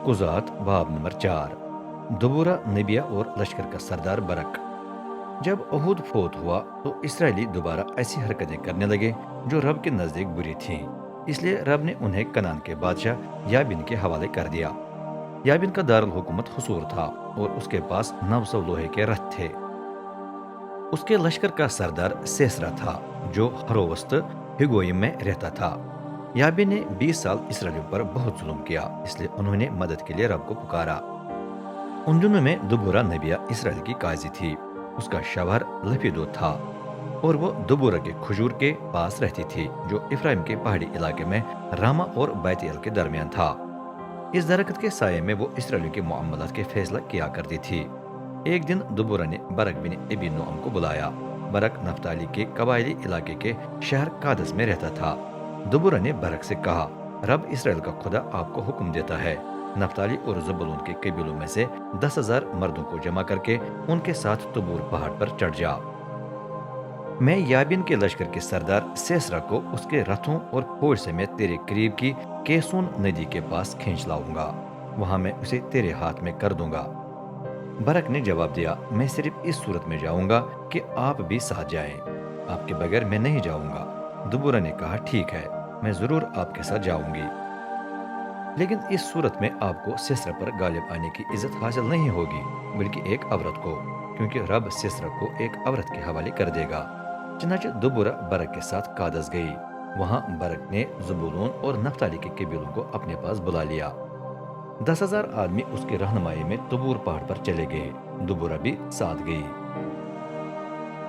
कुज़ात बाब नंबर 4। दबोरा नबिया और लश्कर का सरदार बरक। जब अहूद फोत हुआ तो इसराइली दोबारा ऐसी हरकतें करने लगे जो रब के नज़दीक बुरी थीं। इसलिए रब ने उन्हें कनान के बादशाह याबिन के हवाले कर दिया। याबिन का दारुल हुकूमत हसूर था और उसके पास 900 लोहे के रथ थे। उसके लश्कर का सरदार सेसरा था जो हरोवस्त हिगोइम में रहता था। याबिन ने 20 साल इसराइलियों पर बहुत जुल्म किया, इसलिए उन्होंने मदद के लिए रब को पुकारा। उन दिनों में दुबोरा नबिया इसराइल की काजी थी। उसका शवहर लफीदो था और वो दुबोरा के खजूर के पास रहती थी जो इफ्राइम के पहाड़ी इलाके में रामा और बैतएल के दरमियान था। इस दरख्त के साये में वो इसराइलियों के मामलात के फैसला किया करती थी। एक दिन दुबोरा ने बरक बिन एबी नोअम को बुलाया। बरक नफ्ताली के कबायली इलाके के शहर कादस में रहता था। दुबोरा ने बरक से कहा, रब इसराइल का खुदा आपको हुक्म देता है, नफ्ताली और जबूलून के कबीलों में से 10,000 मर्दों को जमा करके उनके साथ तुबूर पहाड़ पर चढ़ जा। मैं याबिन के लश्कर के सरदार सेसरा को उसके रथों और फौज समेत तेरे करीब की केसून नदी के पास खींच लाऊंगा। वहां मैं उसे तेरे हाथ में कर दूंगा। बरक ने जवाब दिया, मैं सिर्फ इस सूरत में जाऊंगा कि आप भी साथ जाएं। आपके बगैर मैं नहीं जाऊंगा। दुबुरा ने कहा, ठीक है, मैं जरूर आपके साथ जाऊंगी, लेकिन इस सूरत में आपको सिसरा पर गालिब आने की इज्जत हासिल नहीं होगी, बल्कि एक औरत को, क्योंकि रब सिसरा को एक औरत के हवाले कर देगा। चनाचे दुबुरा बरक के साथ कादस गई। वहां बरक ने ज़बूलून और नफ्ताली के कबीलों को अपने पास बुला लिया। 10,000 आदमी उसकी रहनुमाई में तुबूर पहाड़ पर चले गए। दुबुरा भी साथ गई।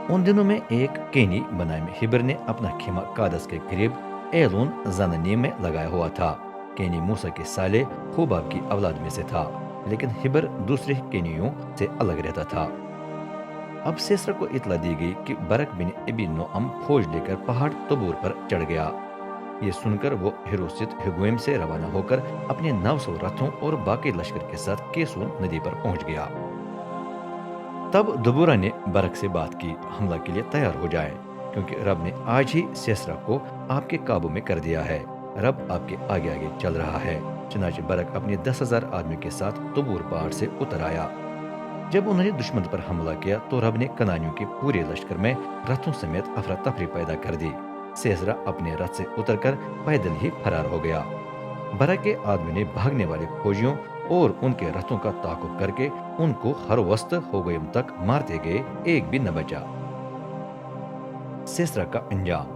उन दिनों में एक केनी बनाई में हिबर ने अपना खेमा कादस के करीब एलून जनानी में लगाया हुआ था। केनी मूसा के साले हुबाब की औलाद में से था, लेकिन हिबर दूसरे केनियों से अलग रहता था। अब सिसरा को इतला दी गई कि बरक बिन एबी नोअम फौज लेकर पहाड़ तुबूर पर चढ़ गया। ये सुनकर वो हिरोसित हिगोइम से रवाना होकर अपने 900 रथों और बाकी लश्कर के साथ केसून नदी पर पहुंच गया। तब दुबुरा ने बरक से बात की, हमला के लिए तैयार हो जाए, क्योंकि रब ने आज ही सिसरा को आपके काबू में कर दिया है। रब आपके आगे आगे चल रहा है। चनाचे बरक अपने 10,000 आदमी के साथ तुबूर पहाड़ से उतर आया। जब उन्होंने दुश्मन पर हमला किया तो रब ने कनानियों के पूरे लश्कर में रथों समेत अफरा तफरी पैदा कर दी। सेसरा अपने रथ से उतरकर पैदल ही फरार हो गया। बरक के आदमी ने भागने वाले फौजियों और उनके रथों का ताकुब करके उनको हर वस्त होगोयम तक मारते गए, एक भी न बचा। सेसरा का अंजाम।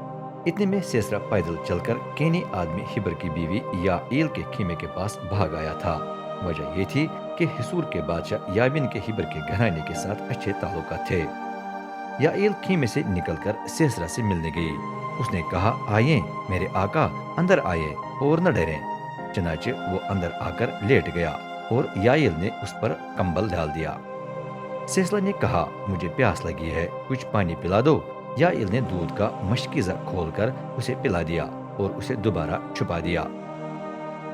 इतने में सेसरा पैदल चलकर केनी आदमी हिबर की बीवी याईल के खीमे के पास भाग आया था। वजह ये थी कि हिसूर के बादशाह याबिन के हिबर के घराने के साथ अच्छे ताल्लुकात थे। याईल खीमे से निकलकर सेसरा से मिलने गई। उसने कहा, आइए मेरे आका, अंदर आइए और न डरें। चनाचे वो अंदर आकर लेट गया और याईल ने उस पर कंबल डाल दिया। सेसरा ने कहा, मुझे प्यास लगी है, कुछ पानी पिला दो। याईल ने दूध का मशकीजा खोलकर उसे पिला दिया और उसे दोबारा छुपा दिया।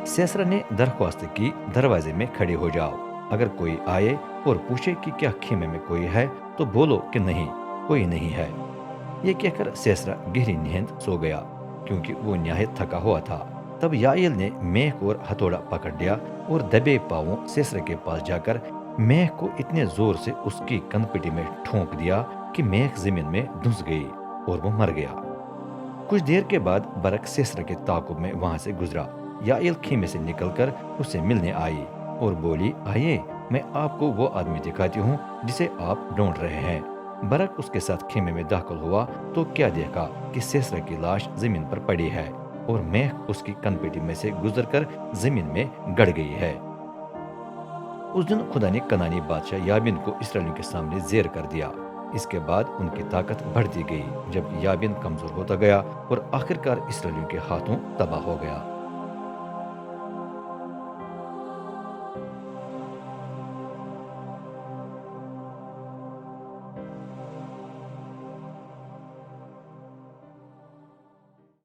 सेसरा ने दरख्वास्त की, दरवाजे में खड़े हो जाओ। अगर कोई आए और पूछे कि क्या खेमे में कोई है तो बोलो कि नहीं, कोई नहीं है। ये कहकर सेसरा गहरी नींद सो गया, क्योंकि वो निहायत थका हुआ था। तब याईल ने मेख और हथौड़ा पकड़ लिया और दबे पांवों सेसरा के पास जाकर मेख को इतने जोर से उसकी कनपटी में ठोंक दिया कि मेख जमीन में धुस गई और वो मर गया। कुछ देर के बाद बरक सेसरा के ताकुब में वहां से गुजरा। याईल खीमे से निकलकर उससे मिलने आई और बोली, आइए मैं आपको वो आदमी दिखाती हूँ जिसे आप ढूंढ रहे हैं। बरक उसके साथ खेमे में दाखिल हुआ तो क्या देखा कि सेसरा की लाश जमीन पर पड़ी है और मेख उसकी कनपेटी में से गुजरकर जमीन में गड़ गई है। उस दिन खुदा ने कनानी बादशाह याबिन को इसराइलियों के सामने जेर कर दिया। इसके बाद उनकी ताकत बढ़ती गई जब याबिन कमजोर होता गया और आखिरकार इसराइलियों के हाथों तबाह हो गया।